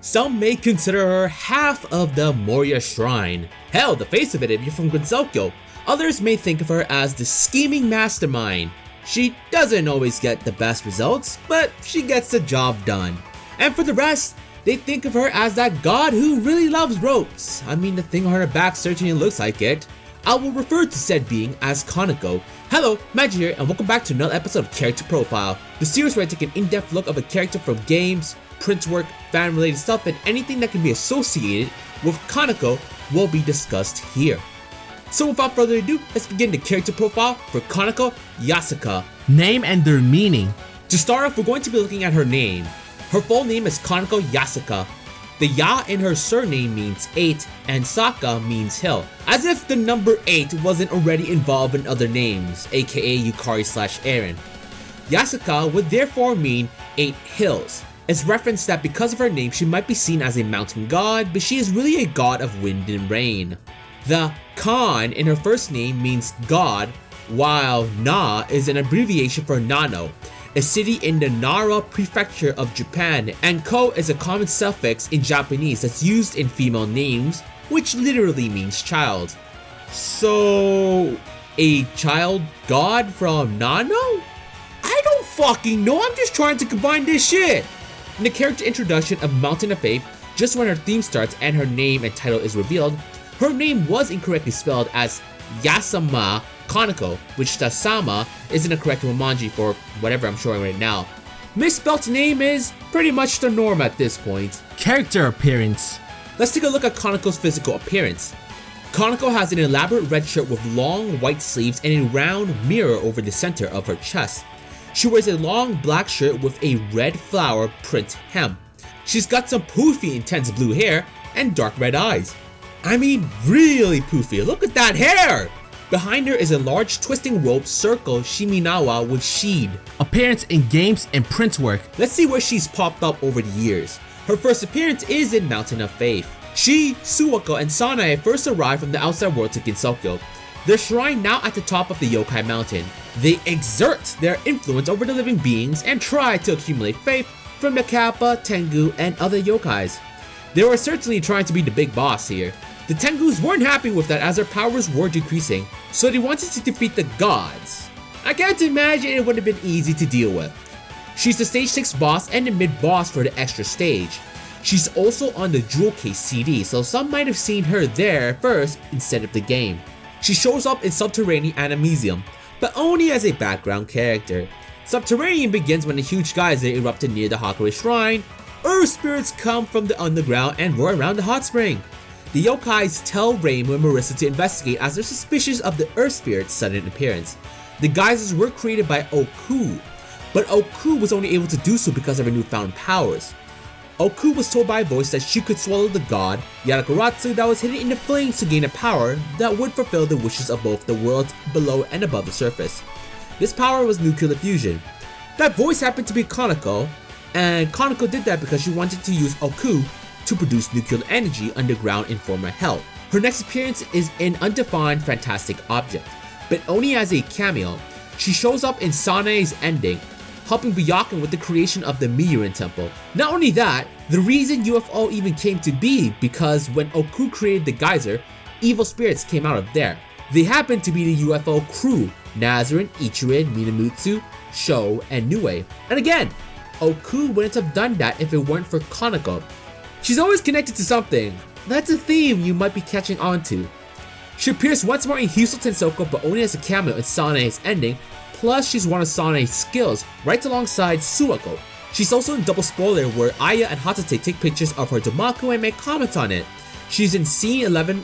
Some may consider her half of the Moria Shrine. Hell, the face of it if you're from Gensokyo. Others may think of her as the scheming mastermind. She doesn't always get the best results, but she gets the job done. And for the rest, they think of her as that god who really loves ropes. I mean, the thing on her back certainly looks like it. I will refer to said being as Kanako. Hello, Magi here, and welcome back to another episode of Character Profile, the series where I take an in-depth look of a character from games, print work, fan-related stuff, and anything that can be associated with Kanako will be discussed here. So without further ado, let's begin the character profile for Kanako Yasaka. Name and their meaning. To start off, we're going to be looking at her name. Her full name is Kanako Yasaka. The Ya in her surname means 8 and Saka means hill, as if the number 8 wasn't already involved in other names, aka Yukari/Aaron. Yasaka would therefore mean 8 hills. It's referenced that because of her name she might be seen as a mountain god, but she is really a god of wind and rain. The Kan in her first name means god, while Na is an abbreviation for Nano, a city in the Nara prefecture of Japan, and Ko is a common suffix in Japanese that's used in female names, which literally means child. So, a child god from Nano? I don't fucking know, I'm just trying to combine this shit! In the character introduction of Mountain of Faith, just when her theme starts and her name and title is revealed, her name was incorrectly spelled as Yasama Kanako, which the Sama isn't a correct romanji for whatever I'm showing right now. Misspelt name is pretty much the norm at this point. Character appearance. Let's take a look at Kanako's physical appearance. Kanako has an elaborate red shirt with long white sleeves and a round mirror over the center of her chest. She wears a long black shirt with a red flower print hem. She's got some poofy intense blue hair and dark red eyes. I mean really poofy, look at that hair! Behind her is a large twisting rope circle Shiminawa with Sheed. Appearance in games and print work. Let's see where she's popped up over the years. Her first appearance is in Mountain of Faith. She, Suwako, and Sanae first arrived from the outside world to Gensokyo. Their shrine now at the top of the Yokai Mountain. They exert their influence over the living beings and try to accumulate faith from the Kappa, Tengu, and other yokais. They were certainly trying to be the big boss here. The Tengus weren't happy with that as their powers were decreasing, so they wanted to defeat the gods. I can't imagine it would have been easy to deal with. She's the stage 6 boss and the mid boss for the extra stage. She's also on the Jewel Case CD, so some might have seen her there first instead of the game. She shows up in Subterranean Animesium, but only as a background character. Subterranean begins when a huge geyser erupted near the Hakare Shrine. Earth spirits come from the underground and roar around the hot spring. The yokais tell Reimu and Marissa to investigate as they're suspicious of the Earth Spirit's sudden appearance. The geysers were created by Oku, but Oku was only able to do so because of her newfound powers. Oku was told by a voice that she could swallow the god Yarakuratsu that was hidden in the flames to gain a power that would fulfill the wishes of both the worlds below and above the surface. This power was nuclear fusion. That voice happened to be Kanako, and Kanako did that because she wanted to use Oku to produce nuclear energy underground in former hell. Her next appearance is in Undefined Fantastic Object, but only as a cameo. She shows up in Sanae's ending, helping Byakuya with the creation of the Miurin Temple. Not only that, the reason UFO even came to be because when Oku created the geyser, evil spirits came out of there. They happened to be the UFO crew, Nazarin, Ichirin, Minamutsu, Sho, and Nue. And again, Oku wouldn't have done that if it weren't for Kanako. She's always connected to something. That's a theme you might be catching on to. She appears once more in Hyuso Tensoko, but only as a cameo in Sanae's ending, plus she's one of Sanae's skills, right alongside Suwako. She's also in Double Spoiler where Aya and Hatate take pictures of her Damaku and make comments on it. She's in Scene 11.1,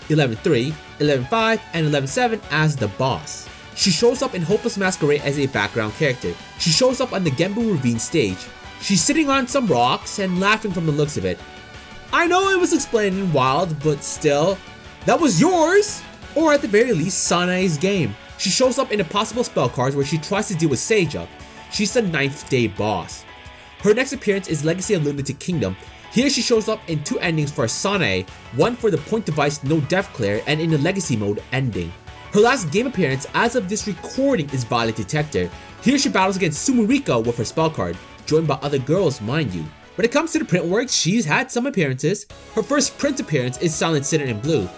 11.3, 11.5, and 11.7 as the boss. She shows up in Hopeless Masquerade as a background character. She shows up on the Genbu Ravine stage. She's sitting on some rocks and laughing from the looks of it. I know it was explained in Wild, but still, that was yours! Or at the very least, Sanae's game. She shows up in the possible spell cards where she tries to deal with Seiya. She's the 9th day boss. Her next appearance is Legacy of Lunatic Kingdom. Here she shows up in 2 endings for Sanae, one for the point device No Death Clear and in the Legacy mode ending. Her last game appearance as of this recording is Violet Detector. Here she battles against Sumurika with her spell card, joined by other girls mind you. When it comes to the print work, she's had some appearances. Her first print appearance is Silent Sinner in Blue.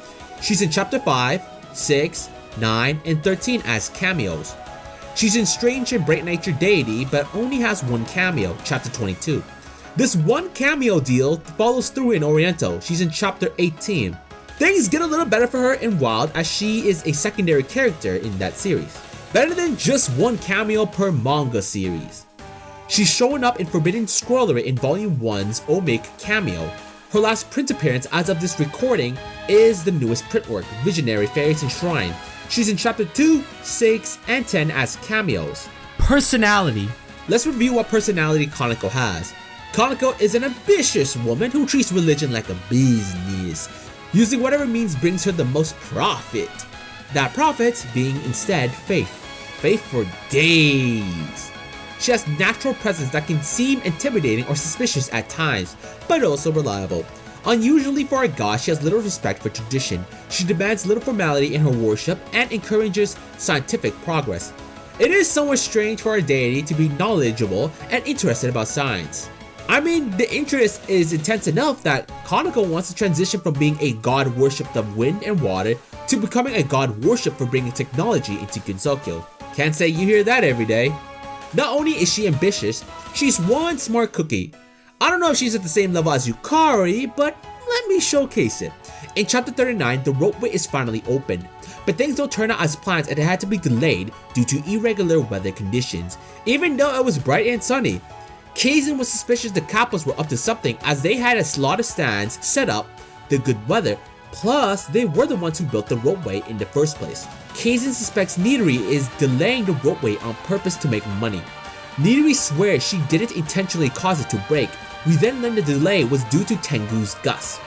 She's in Chapter 5, 6, 9, and 13 as cameos. She's in Strange and Bright Nature Deity, but only has one cameo, Chapter 22. This one cameo deal follows through in Oriental. She's in Chapter 18. Things get a little better for her in Wild, as she is a secondary character in that series. Better than just one cameo per manga series. She's showing up in Forbidden Scrollery in Volume 1's Omake cameo. Her last print appearance as of this recording is the newest print work, Visionary Fairies and Shrine. She's in Chapter 2, 6, and 10 as cameos. Personality. Let's review what personality Kanako has. Kanako is an ambitious woman who treats religion like a business, using whatever means brings her the most profit. That profit being instead faith. Faith for days. She has natural presence that can seem intimidating or suspicious at times, but also reliable. Unusually for a god, she has little respect for tradition. She demands little formality in her worship and encourages scientific progress. It is somewhat strange for a deity to be knowledgeable and interested about science. I mean, the interest is intense enough that Kanako wants to transition from being a god worshipped of wind and water to becoming a god worshipped for bringing technology into Gensokyo. Can't say you hear that every day. Not only is she ambitious, she's one smart cookie. I don't know if she's at the same level as Yukari, but let me showcase it. In Chapter 39, the ropeway is finally opened, but things don't turn out as planned and it had to be delayed due to irregular weather conditions, even though it was bright and sunny. Kaizen was suspicious the Kappas were up to something as they had a slaughter stands set up, the good weather, plus they were the ones who built the ropeway in the first place. Kaizen suspects Nidori is delaying the ropeway on purpose to make money. Nidori swears she didn't intentionally cause it to break. We then learn the delay was due to Tengu's gust.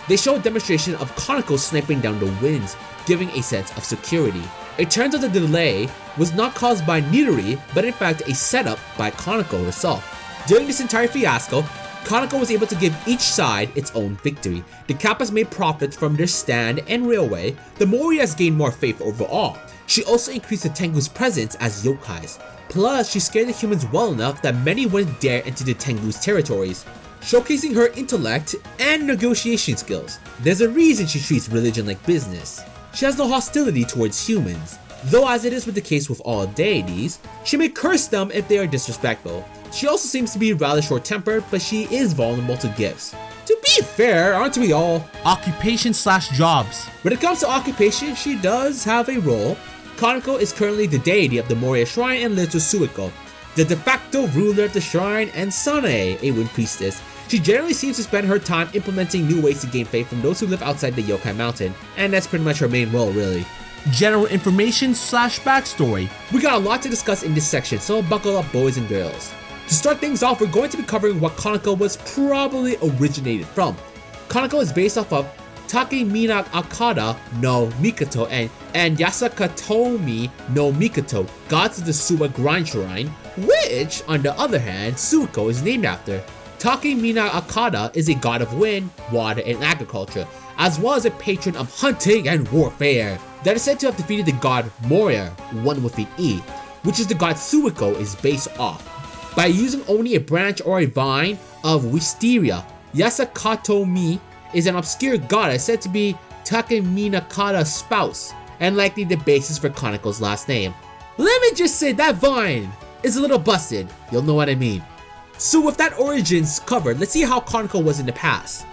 They show a demonstration of Kanako sniping down the winds, giving a sense of security. It turns out the delay was not caused by Nidori, but in fact a setup by Kanako herself. During this entire fiasco, Kanako was able to give each side its own victory. The Kappas made profits from their stand and railway. The Morias gained more faith overall. She also increased the Tengu's presence as yokais. Plus, she scared the humans well enough that many wouldn't dare enter the Tengu's territories, showcasing her intellect and negotiation skills. There's a reason she treats religion like business. She has no hostility towards humans, though as it is with the case with all deities, she may curse them if they are disrespectful. She also seems to be rather short-tempered, but she is vulnerable to gifts. To be fair, aren't we all? Occupation/jobs. When it comes to occupation, she does have a role. Kanako is currently the deity of the Moria Shrine and lives with Suiko, the de facto ruler of the shrine, and Sanae, a wind priestess. She generally seems to spend her time implementing new ways to gain faith from those who live outside the Yokai Mountain, and that's pretty much her main role, really. General information/backstory. We got a lot to discuss in this section, so buckle up, boys and girls. To start things off, we're going to be covering what Kanako was probably originated from. Kanako is based off of Takemina Akada no Mikoto and Yasakatomi no Mikoto, gods of the Suwa Grind Shrine, which, on the other hand, Suiko is named after. Takemina Akada is a god of wind, water, and agriculture, as well as a patron of hunting and warfare, that is said to have defeated the god Moria, one with the E, which is the god Suiko is based off, by using only a branch or a vine of wisteria. Yasakatomi is an obscure goddess said to be Takeminakata's spouse, and likely the basis for Kanako's last name. Let me just say that vine is a little busted, you'll know what I mean. So with that origins covered, let's see how Kanako was in the past.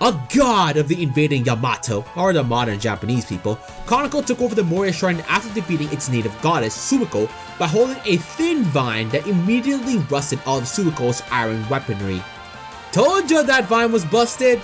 A god of the invading Yamato, or the modern Japanese people, Kanako took over the Moria Shrine after defeating its native goddess, Suiko, by holding a thin vine that immediately rusted all of Suiko's iron weaponry. Told you that vine was busted!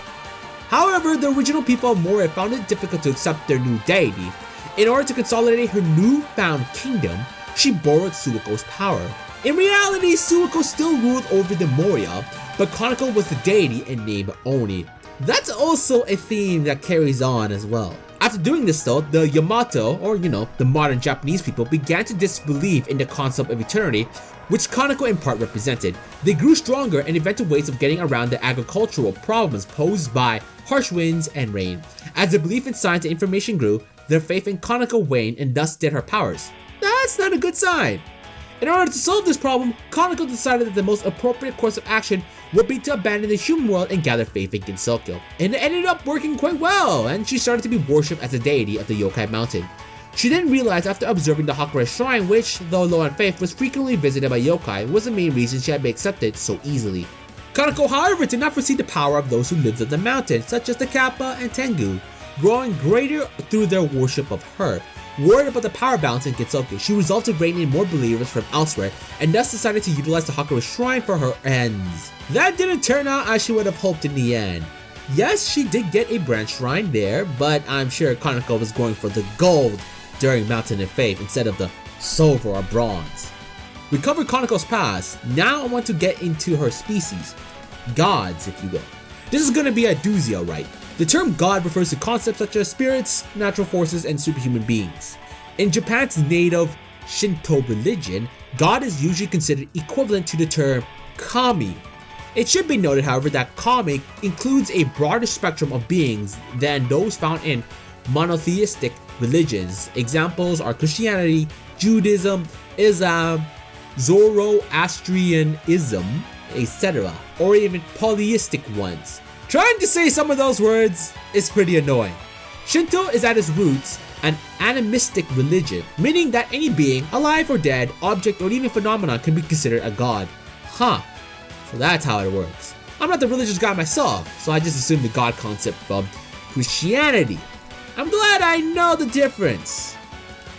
However, the original people of Moria found it difficult to accept their new deity. In order to consolidate her newfound kingdom, she borrowed Suiko's power. In reality, Suiko still ruled over the Moria, but Kanako was the deity in name only. That's also a theme that carries on as well. After doing this though, the Yamato, or the modern Japanese people, began to disbelieve in the concept of eternity, which Kanako in part represented. They grew stronger and invented ways of getting around the agricultural problems posed by harsh winds and rain. As the belief in science and information grew, their faith in Kanako waned and thus did her powers. That's not a good sign. In order to solve this problem, Kanako decided that the most appropriate course of action would be to abandon the human world and gather faith in Gensokyo. And it ended up working quite well, and she started to be worshipped as a deity of the Yokai Mountain. She then realized after observing the Hakure Shrine, which, though low on faith, was frequently visited by yokai, was the main reason she had been accepted so easily. Kanako, however, did not foresee the power of those who lived on the mountain, such as the Kappa and Tengu, growing greater through their worship of her. Worried about the power balance in Gensokyo, she resolved to bring in more believers from elsewhere, and thus decided to utilize the Hakure Shrine for her ends. That didn't turn out as she would have hoped in the end. Yes, she did get a branch shrine there, but I'm sure Kanako was going for the gold during Mountain of Faith instead of the silver or bronze. We covered Kanako's past. Now I want to get into her species. Gods, if you will. This is gonna be a doozy, alright. The term god refers to concepts such as spirits, natural forces, and superhuman beings. In Japan's native Shinto religion, god is usually considered equivalent to the term kami. It should be noted, however, that kami includes a broader spectrum of beings than those found in monotheistic religions. Examples are Christianity, Judaism, Islam, Zoroastrianism, etc., or even polytheistic ones. Trying to say some of those words is pretty annoying. Shinto is at its roots an animistic religion, meaning that any being, alive or dead, object, or even phenomenon can be considered a god. Huh, so that's how it works. I'm not the religious guy myself, so I just assumed the god concept from Christianity. I'm glad I know the difference.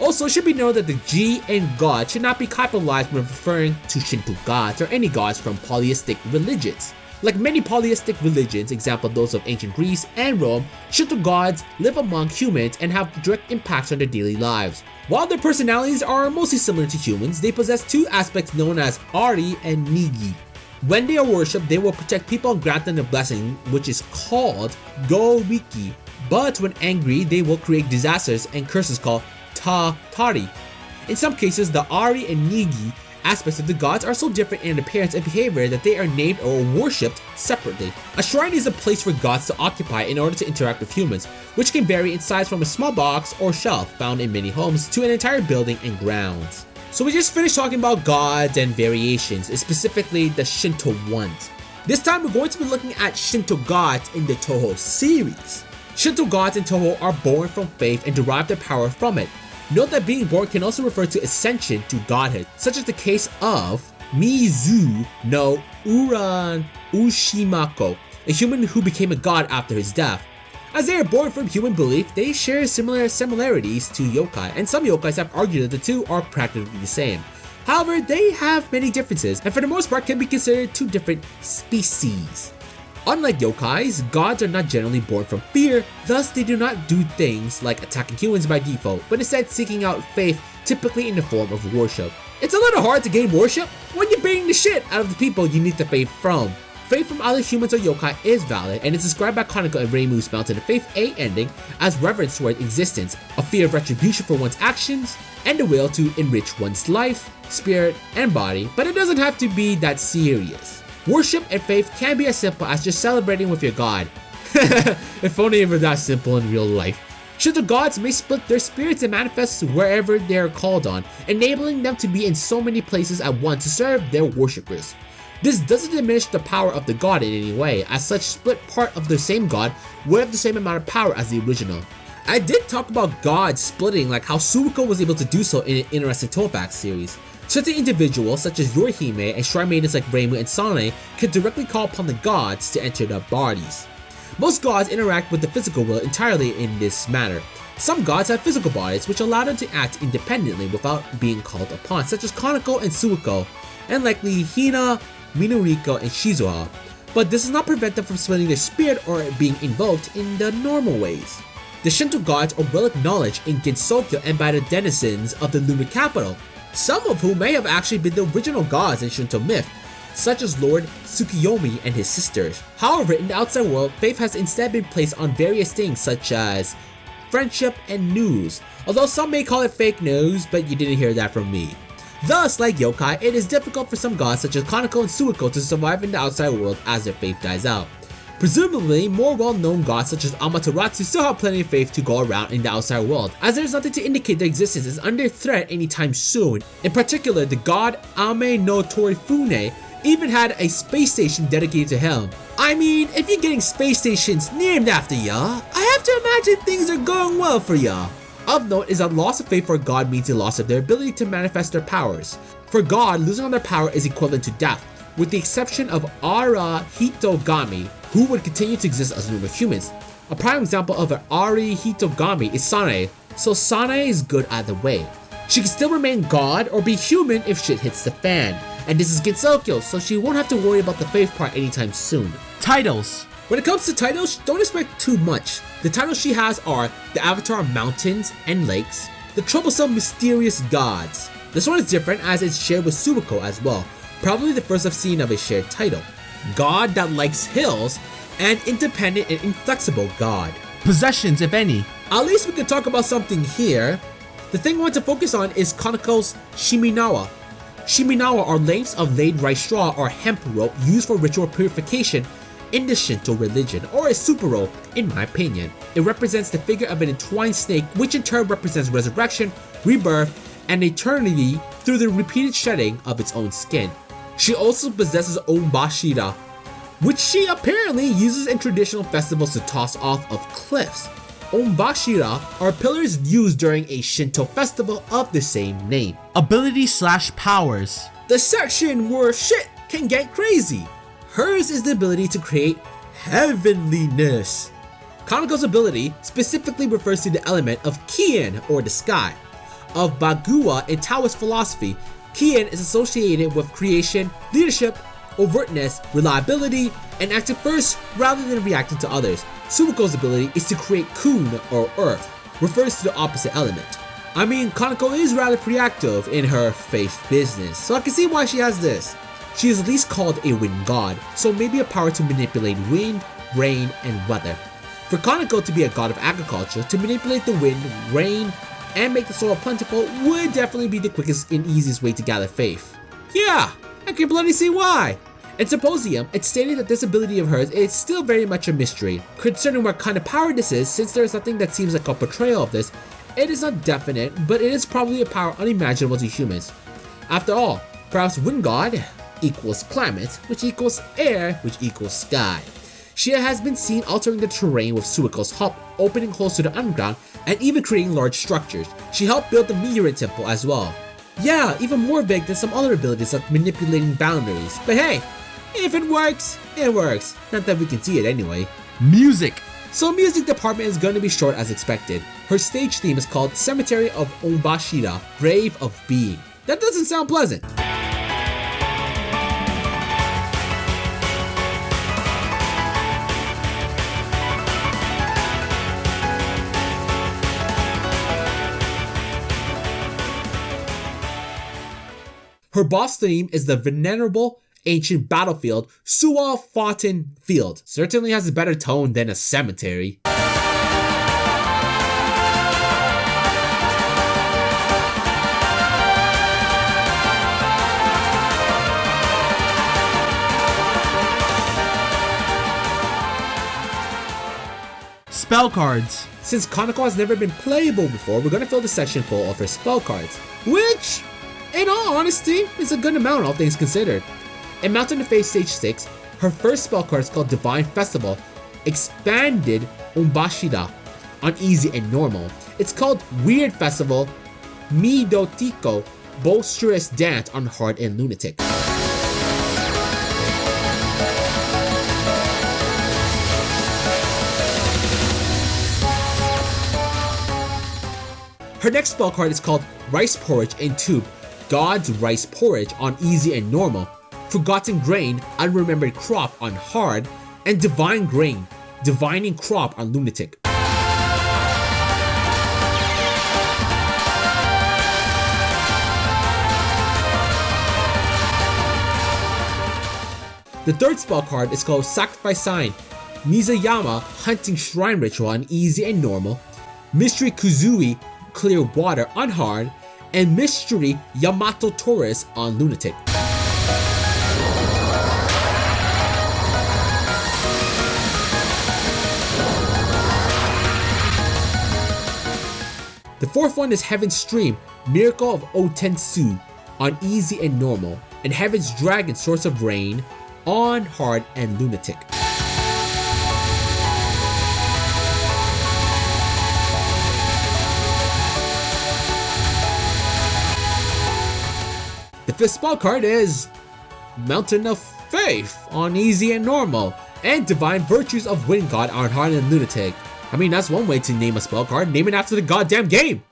Also, it should be noted that the G in god should not be capitalized when referring to Shinto gods or any gods from polytheistic religions. Like many polytheistic religions, example those of ancient Greece and Rome, Shinto gods live among humans and have direct impacts on their daily lives. While their personalities are mostly similar to humans, they possess two aspects known as Ari and Nigi. When they are worshipped, they will protect people and grant them a blessing, which is called Go-Riki. But when angry, they will create disasters and curses called Ta-Tari. In some cases, the Ari and Nigi aspects of the gods are so different in appearance and behavior that they are named or worshipped separately. A shrine is a place for gods to occupy in order to interact with humans, which can vary in size from a small box or shelf found in many homes to an entire building and grounds. So we just finished talking about gods and variations, specifically the Shinto ones. This time we're going to be looking at Shinto gods in the Touhou series. Shinto gods in Touhou are born from faith and derive their power from it. Note that being born can also refer to ascension to godhood, such as the case of Mizu no Uran Ushimako, a human who became a god after his death. As they are born from human belief, they share similar similarities to yokai, and some yokais have argued that the two are practically the same. However, they have many differences, and for the most part can be considered two different species. Unlike yokais, gods are not generally born from fear, thus they do not do things like attacking humans by default, but instead seeking out faith, typically in the form of worship. It's a little hard to gain worship when you're beating the shit out of the people you need the faith from. Faith from other humans or yokai is valid, and is described by Kanako and Reimu's Mountain of Faith A ending as reverence toward existence, a fear of retribution for one's actions, and the will to enrich one's life, spirit, and body, but it doesn't have to be that serious. Worship and faith can be as simple as just celebrating with your god. If only it were that simple in real life. Shinto gods may split their spirits and manifest wherever they are called on, enabling them to be in so many places at once to serve their worshippers. This doesn't diminish the power of the god in any way, as such split part of the same god would have the same amount of power as the original. I did talk about gods splitting, like how Suiko was able to do so in an interesting Tofax series. Certain individuals such as Yorihime and shrine maidens like Reimu and Sane can directly call upon the gods to enter their bodies. Most gods interact with the physical world entirely in this manner. Some gods have physical bodies which allow them to act independently without being called upon, such as Kanako and Suiko, and likely Hina, Minuriko, and Shizuha. But this does not prevent them from splitting their spirit or being invoked in the normal ways. The Shinto gods are well acknowledged in Gensokyo and by the denizens of the lunar capital, some of whom may have actually been the original gods in Shinto myth, such as Lord Tsukiyomi and his sisters. However, in the outside world, faith has instead been placed on various things such as friendship and news, although some may call it fake news, but you didn't hear that from me. Thus, like yokai, it is difficult for some gods such as Kanako and Suiko to survive in the outside world as their faith dies out. Presumably, more well-known gods such as Amaterasu still have plenty of faith to go around in the outside world, as there is nothing to indicate their existence is under threat anytime soon. In particular, the god Ame no Torifune even had a space station dedicated to him. I mean, if you're getting space stations named after ya, I have to imagine things are going well for ya. Of note is that loss of faith for God means the loss of their ability to manifest their powers. For God, losing all their power is equivalent to death, with the exception of Ara-hitogami, who would continue to exist as normal humans. A prime example of an Ari-hitogami is Sanae, so Sanae is good either way. She can still remain God or be human if shit hits the fan. And this is Gensokyo, so she won't have to worry about the faith part anytime soon. Titles. When it comes to titles, don't expect too much. The titles she has are the Avatar of Mountains and Lakes, the Troublesome Mysterious Gods. This one is different as it's shared with Sumiko as well, probably the first I've seen of a shared title. God that likes hills, and Independent and Inflexible God. Possessions, if any. At least we can talk about something here. The thing I want to focus on is Kanako's Shiminawa. Shiminawa are lengths of laid rice straw or hemp rope used for ritual purification in the Shinto religion, or a super rope, in my opinion. It represents the figure of an entwined snake, which in turn represents resurrection, rebirth, and eternity through the repeated shedding of its own skin. She also possesses Onbashira, which she apparently uses in traditional festivals to toss off of cliffs. Onbashira are pillars used during a Shinto festival of the same name. Ability/powers. The section where shit can get crazy. Hers is the ability to create heavenliness. Kanako's ability specifically refers to the element of Kiin, or the sky. Of Bagua in Taoist philosophy, Kiin is associated with creation, leadership, overtness, reliability, and acting first rather than reacting to others. Sumiko's ability is to create Kun, or earth, refers to the opposite element. I mean, Kanako is rather proactive in her faith business, so I can see why she has this. She is at least called a wind god, so maybe a power to manipulate wind, rain, and weather. For Kanako to be a god of agriculture, to manipulate the wind, rain, and make the soil plentiful would definitely be the quickest and easiest way to gather faith. Yeah, I can bloody see why. In Symposium, it's stated that this ability of hers is still very much a mystery. Concerning what kind of power this is, since there is nothing that seems like a portrayal of this, it is not definite, but it is probably a power unimaginable to humans. After all, perhaps wind god equals climate, which equals air, which equals sky. She has been seen altering the terrain with Suiko's help, opening holes to the underground, and even creating large structures. She helped build the Meteorite Temple as well. Yeah, even more vague than some other abilities like manipulating boundaries. But hey, if it works, it works. Not that we can see it anyway. Music. So music department is going to be short as expected. Her stage theme is called Cemetery of Onbashira, Grave of Being. That doesn't sound pleasant. Her boss theme is the venerable ancient battlefield, Suwa Foughten Field. Certainly has a better tone than a cemetery. Spell cards. Since Kanako has never been playable before, we're gonna fill the section full of her spell cards, which, in all honesty, is a good amount, all things considered. In Mountain of Faith Stage 6, her first spell card is called Divine Festival, expanded Onbashira on easy and normal. It's called Weird Festival, Midotiko, boisterous dance on hard and lunatic. Her next spell card is called Rice Porridge and Tube, God's Rice Porridge on easy and normal, Forgotten Grain, Unremembered Crop on hard, and Divine Grain, Divining Crop on lunatic. The third spell card is called Sacrifice Sign, Mizuyama, Hunting Shrine Ritual on easy and normal, Mystery Kuzui, Clear Water on hard, and Mystery Yamato Taurus on lunatic. The fourth one is Heaven's Stream, Miracle of Otensu, on easy and normal, and Heaven's Dragon Source of Rain on hard and lunatic. The 5th spell card is Mountain of Faith on easy and normal, and Divine Virtues of Wind God on hard and lunatic. I mean, that's one way to name a spell card. Name it after the goddamn game.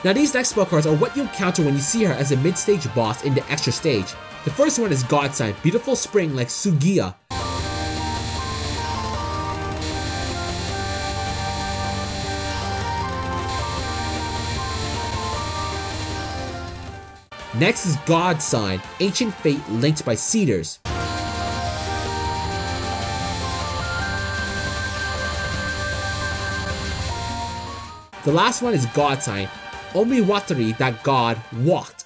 Now these next spell cards are what you encounter when you see her as a mid-stage boss in the extra stage. The first one is God Sign, beautiful spring like Sugiya. Next is God Sign, ancient fate linked by cedars. The last one is God Sign, Omiwatari, that God walked.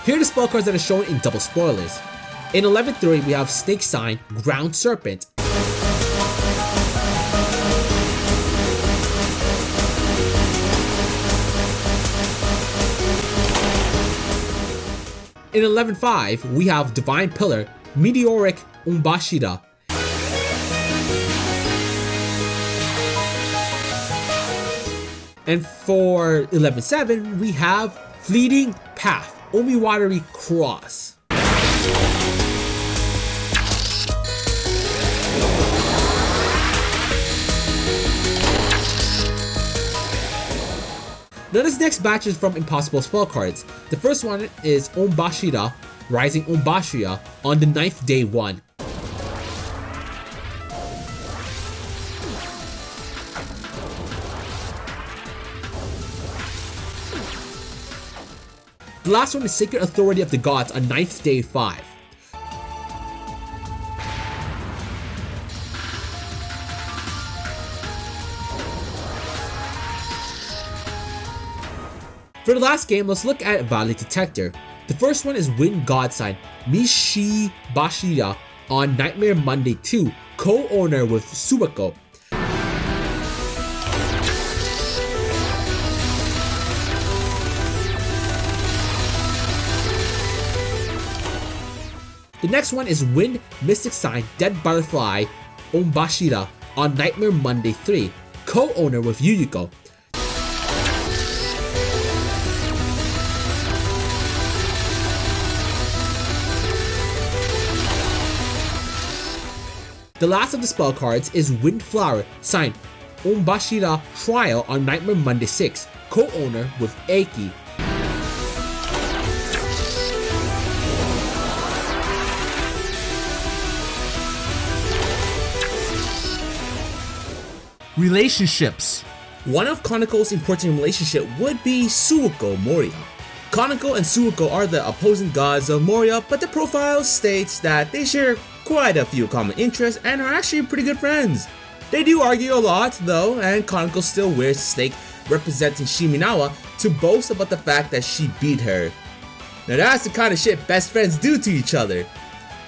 Here are the spell cards that are shown in double spoilers. In 11th we have Snake Sign, Ground Serpent. In 11.5, we have Divine Pillar, Meteoric Umbashida. And for 11.7, we have Fleeting Path, Omiwatari Cross. Now this next batch is from Impossible Spell Cards. The first one is Umbashida, Rising Umbashida on the 9th day 1. The last one is Sacred Authority of the Gods on 9th day 5. For the last game, let's look at Valley Detector. The first one is Wind God Sign, Mishi Bashida on Nightmare Monday 2, co-owner with Suwako. The next one is Wind Mystic Sign, Dead Butterfly, Umbashida on Nightmare Monday 3, co-owner with Yuyuko. The last of the spell cards is Windflower, signed Umbashida Trial on Nightmare Monday 6, co-owner with Eiki. Relationships. One of Kanako's important relationship would be Suwako Moria. Kanako and Suwako are the opposing gods of Moria, but the profile states that they share quite a few common interests and are actually pretty good friends. They do argue a lot though, and Kanako still wears a snake representing Shiminawa to boast about the fact that she beat her. Now that's the kind of shit best friends do to each other.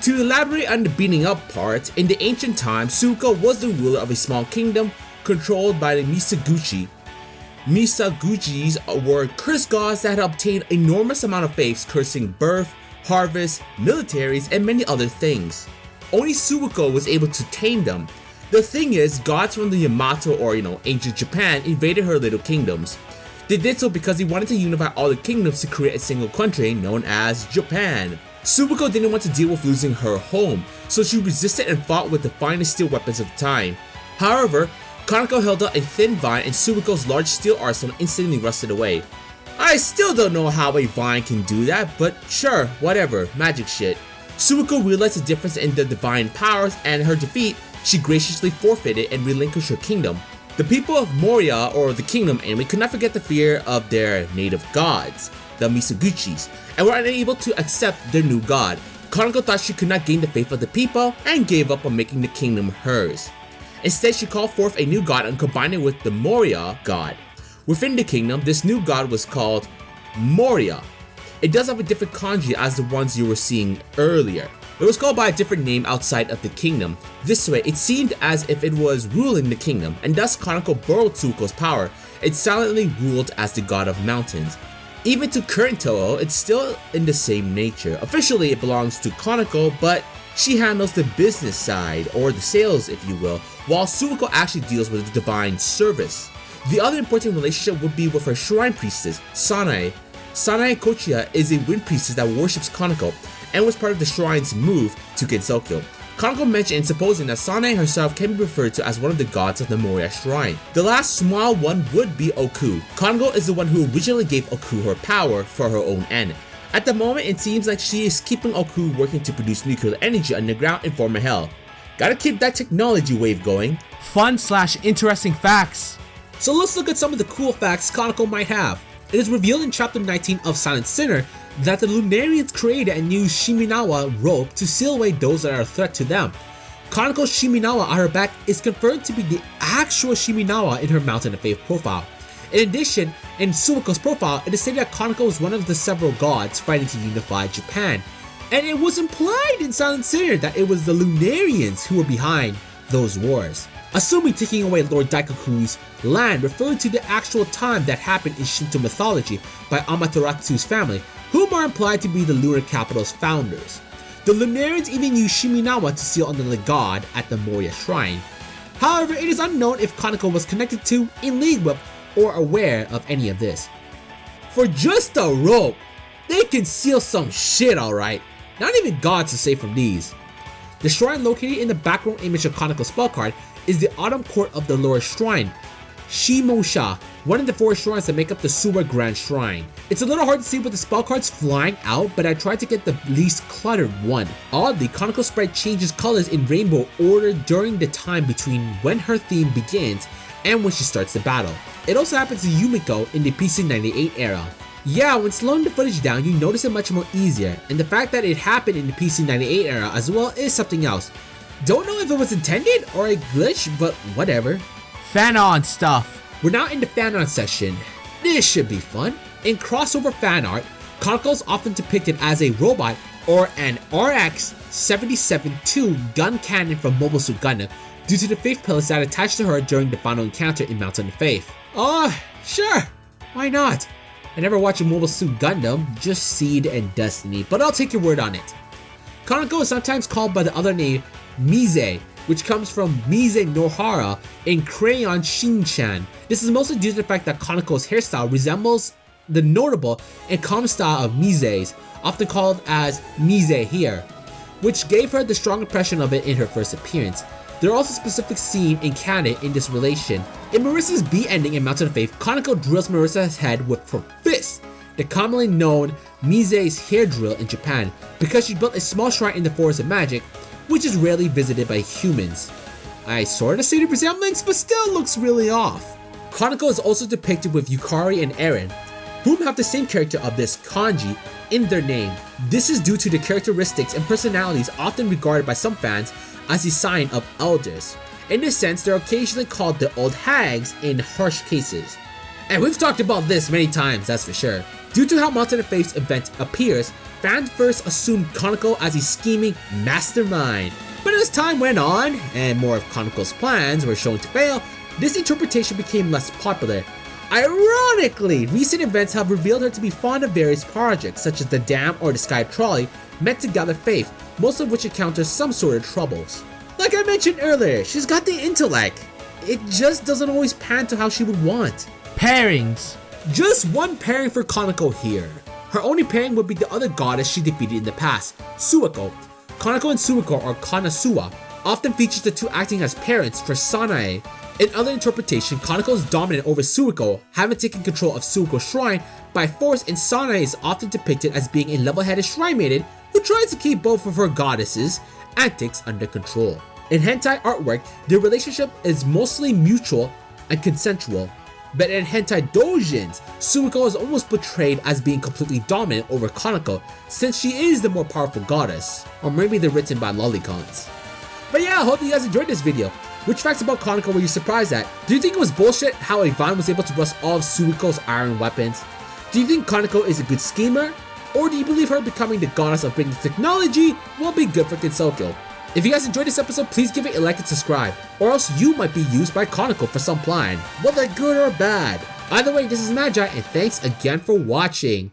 To elaborate on the beating up part, in the ancient times, Suwako was the ruler of a small kingdom controlled by the Misaguchi. Misaguchis were cursed gods that had obtained enormous amount of faiths, cursing birth, harvest, militaries, and many other things. Only Suwako was able to tame them. The thing is, gods from the Yamato or ancient Japan invaded her little kingdoms. They did so because they wanted to unify all the kingdoms to create a single country known as Japan. Suwako didn't want to deal with losing her home, so she resisted and fought with the finest steel weapons of the time. However, Kanako held up a thin vine and Suwako's large steel arsenal instantly rusted away. I still don't know how a vine can do that, but sure, whatever, magic shit. Suwako realized the difference in the divine powers, and her defeat, she graciously forfeited and relinquished her kingdom. The people of Moria, or the kingdom anyway, could not forget the fear of their native gods, the Misaguchis, and were unable to accept their new god. Kanako thought she could not gain the faith of the people and gave up on making the kingdom hers. Instead, she called forth a new god and combined it with the Moria god. Within the kingdom, this new god was called Moria. It does have a different kanji as the ones you were seeing earlier. It was called by a different name outside of the kingdom. This way, it seemed as if it was ruling the kingdom, and thus Kanako borrowed Tsuko's power. It silently ruled as the god of mountains. Even to current Touhou, it's still in the same nature. Officially, it belongs to Kanako, but she handles the business side, or the sales if you will, while Tsuko actually deals with the divine service. The other important relationship would be with her shrine priestess, Sanae. Sanae Kochiya is a wind priestess that worships Kanako and was part of the shrine's move to Gensokyo. Kanako mentioned in supposing that Sanae herself can be referred to as one of the gods of the Moria shrine. The last small one would be Oku. Kanako is the one who originally gave Oku her power for her own end. At the moment, it seems like she is keeping Oku working to produce nuclear energy underground in former hell. Gotta keep that technology wave going. Fun/interesting facts. So let's look at some of the cool facts Kanako might have. It is revealed in chapter 19 of Silent Sinner that the Lunarians created and used Shiminawa rope to seal away those that are a threat to them. Kanako's Shiminawa on her back is confirmed to be the actual Shiminawa in her Mountain of Faith profile. In addition, in Suwako's profile, it is stated that Kanako was one of the several gods fighting to unify Japan. And it was implied in Silent Sinner that it was the Lunarians who were behind those wars. Assuming taking away Lord Daikaku's land referred to the actual time that happened in Shinto mythology by Amateratsu's family, whom are implied to be the lunar capital's founders. The Lunarians even used Shiminawa to seal under the god at the Moria shrine. However, it is unknown if Kanako was connected to, in league with, or aware of any of this. For just a rope, they can seal some shit, alright. Not even gods are safe from these. The shrine located in the background image of Kanako's spell card is the Autumn Court of the Lower Shrine, Shimosha, one of the 4 shrines that make up the Suwa Grand Shrine. It's a little hard to see with the spell cards flying out, but I tried to get the least cluttered one. Oddly, Kanako's sprite changes colors in rainbow order during the time between when her theme begins and when she starts the battle. It also happens to Yumiko in the PC98 era. Yeah, when slowing the footage down, you notice it much more easier, and the fact that it happened in the PC98 era as well is something else. Don't know if it was intended or a glitch, but whatever. Fan-on stuff. We're now in the fan-on section. This should be fun. In crossover fan art, Kanako is often depicted as a robot or an RX-77-2 gun cannon from Mobile Suit Gundam due to the faith pillars that attached to her during the final encounter in Mountain of Faith. Sure, why not? I never watched a Mobile Suit Gundam, just Seed and Destiny, but I'll take your word on it. Kanako is sometimes called by the other name Mise, which comes from Mise Nohara in Crayon Shinchan. This is mostly due to the fact that Kanako's hairstyle resembles the notable and common style of Mise's, often called as Mise here, which gave her the strong impression of it in her first appearance. There are also specific scenes in canon in this relation. In Marissa's B ending in Mountain of Faith, Kanako drills Marissa's head with her fist, the commonly known Mise's hair drill in Japan, because she built a small shrine in the Forest of Magic, which is rarely visited by humans. I sorta see the resemblance, but still looks really off. Kanako is also depicted with Yukari and Eren, whom have the same character of this kanji in their name. This is due to the characteristics and personalities often regarded by some fans as a sign of elders. In this sense, they're occasionally called the old hags in harsh cases. And we've talked about this many times, that's for sure. Due to how Mountain of Faith's event appears, fans first assumed Kanako as a scheming mastermind. But as time went on, and more of Kanako's plans were shown to fail, this interpretation became less popular. Ironically, recent events have revealed her to be fond of various projects, such as the dam or the sky trolley, meant to gather faith, most of which encounter some sort of troubles. Like I mentioned earlier, she's got the intellect. It just doesn't always pan to how she would want. Pairings. Just one pairing for Kanako here. Her only pairing would be the other goddess she defeated in the past, Suwako. Kanako and Suwako, or Kanasuwa, often features the two acting as parents for Sanae. In other interpretation, Kanako is dominant over Suwako, having taken control of Suwako's shrine by force, and Sanae is often depicted as being a level-headed shrine maiden who tries to keep both of her goddesses' antics under control. In hentai artwork, their relationship is mostly mutual and consensual, but in hentai doujins, Suwako is almost portrayed as being completely dominant over Kanako, since she is the more powerful goddess. Or maybe they're written by lolicons. But yeah, I hope you guys enjoyed this video. Which facts about Kanako were you surprised at? Do you think it was bullshit how Yvonne was able to rust all of Suiko's iron weapons? Do you think Kanako is a good schemer? Or do you believe her becoming the goddess of bringing technology will be good for Gensokyo? If you guys enjoyed this episode, please give it a like and subscribe, or else you might be used by Kanako for some plan, whether good or bad. Either way, this is Magi, and thanks again for watching.